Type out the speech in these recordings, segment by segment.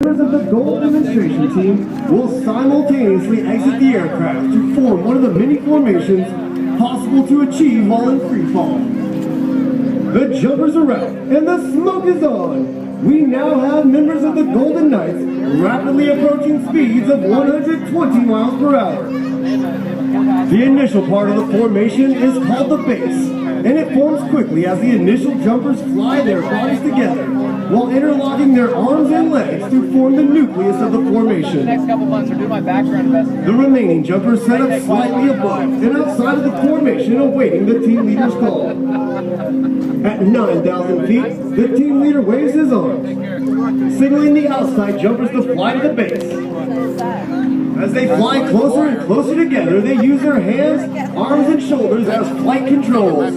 members of the goal demonstration team will simultaneously exit the aircraft to form one of the many formations possible to achieve while in free fall. The jumpers are out and the smoke is on. We now have members of the Golden Knights rapidly approaching speeds of 120 miles per hour. The initial part of the formation is called the base, and it forms quickly as the initial jumpers fly their bodies together while interlocking their arms and legs to form the nucleus of the formation. The next couple months, we're doing my background investigation. The remaining jumpers set up slightly above and outside of the formation awaiting the team leader's call. At 9,000 feet, the team leader waves his arms, signaling the outside jumpers to fly to the base. As they fly closer and closer together, they use their hands, arms, and shoulders as flight controls.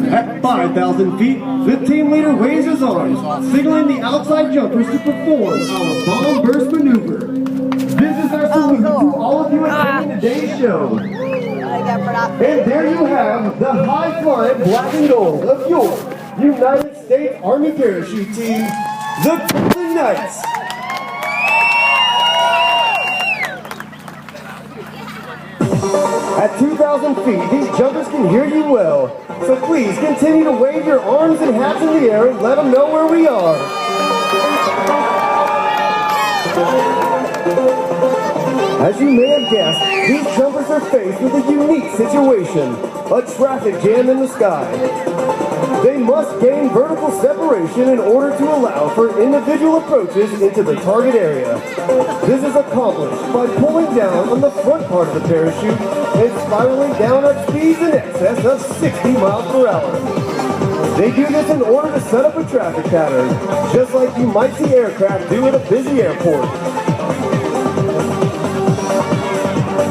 At 5,000 feet, the team leader waves his arms, signaling the outside jumpers to perform our bomb burst maneuver. This is our salute to all of you attending today's show. And there you have the high-flying black and gold of your United States Army Parachute Team, the Golden Knights. At 2,000 feet, these jumpers can hear you well, so please continue to wave your arms and hats in the air and let them know where we are. As you may have guessed, these jumpers are faced with a unique situation, a traffic jam in the sky. They must gain vertical separation in order to allow for individual approaches into the target area. This is accomplished by pulling down on the front part of the parachute and spiraling down at speeds in excess of 60 miles per hour. They do this in order to set up a traffic pattern, just like you might see aircraft do at a busy airport.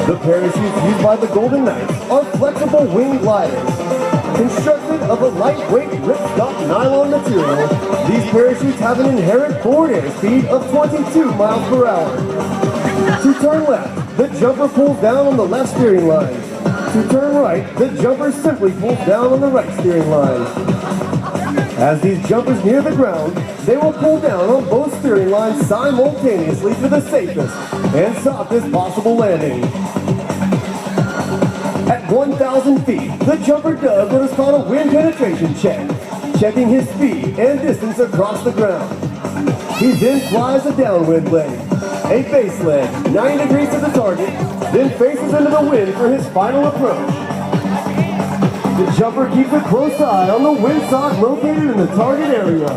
The parachutes used by the Golden Knights are flexible wing gliders. Constructed of a lightweight ripstop nylon material, these parachutes have an inherent forward airspeed of 22 miles per hour. To turn left, the jumper pulls down on the left steering line. To turn right, the jumper simply pulls down on the right steering line. As these jumpers near the ground, they will pull down on both steering lines simultaneously for the safest and softest possible landing. At 1,000 feet, the jumper does what is called a wind penetration check, checking his speed and distance across the ground. He then flies a downwind leg, a base leg, 90 degrees to the target, then faces into the wind for his final approach. The jumper keeps a close eye on the windsock located in the target area,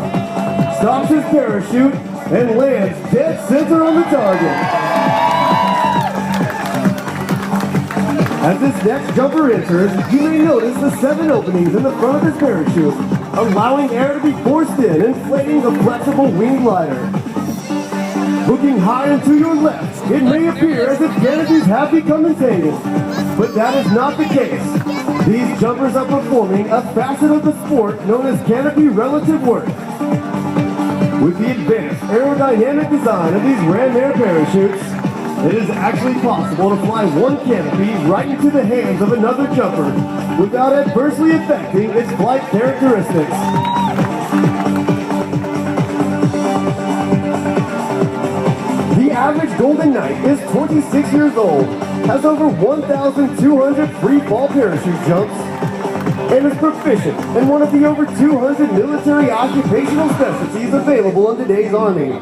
stops his parachute, and lands dead center on the target. As this next jumper enters, you may notice the 7 openings in the front of his parachute, allowing air to be forced in, inflating the flexible wing glider. Looking high and to your left, it may appear as if canopies have become entangled, but that is not the case. These jumpers are performing a facet of the sport known as canopy relative work. With the advanced aerodynamic design of these ram air parachutes, it is actually possible to fly one canopy right into the hands of another jumper without adversely affecting its flight characteristics. The average Golden Knight is 26 years old, has over 1,200 free fall parachute jumps, and is proficient in one of the over 200 military occupational specialties available in today's Army.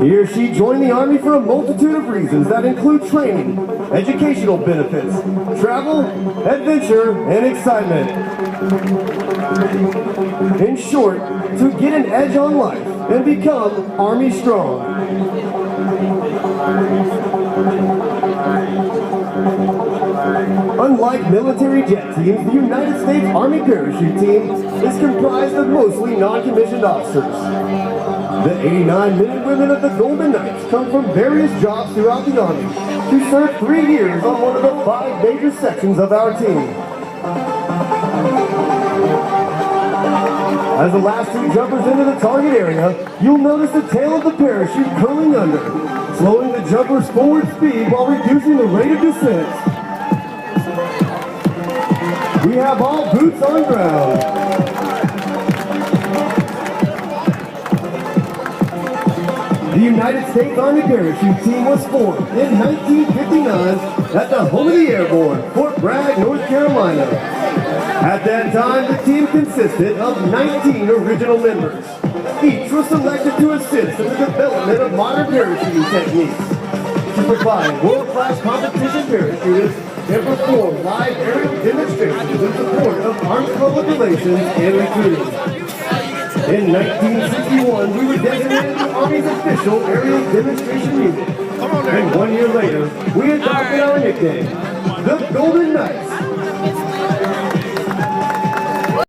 He or she joined the Army for a multitude of reasons that include training, educational benefits, travel, adventure, and excitement. In short, to get an edge on life and become Army strong. Unlike military jet teams, the United States Army Parachute Team is comprised of mostly non-commissioned officers. The 89 men and women of the Golden Knights come from various jobs throughout the Army to serve 3 years on one of the 5 major sections of our team. As the last 2 jumpers into the target area, you'll notice the tail of the parachute curling under, slowing the jumper's forward speed while reducing the rate of descent. We have all boots on ground. United States Army Parachute Team was formed in 1959 at the home of the Airborne, Fort Bragg, North Carolina. At that time, the team consisted of 19 original members. Each was selected to assist in the development of modern parachuting techniques, to provide world-class competition parachutists, and perform live aerial demonstrations in support of armed public relations and recruiting. In 1961, we were designated the Army's official aerial demonstration unit. And 1 year later, we adopted our nickname, the Golden Knights.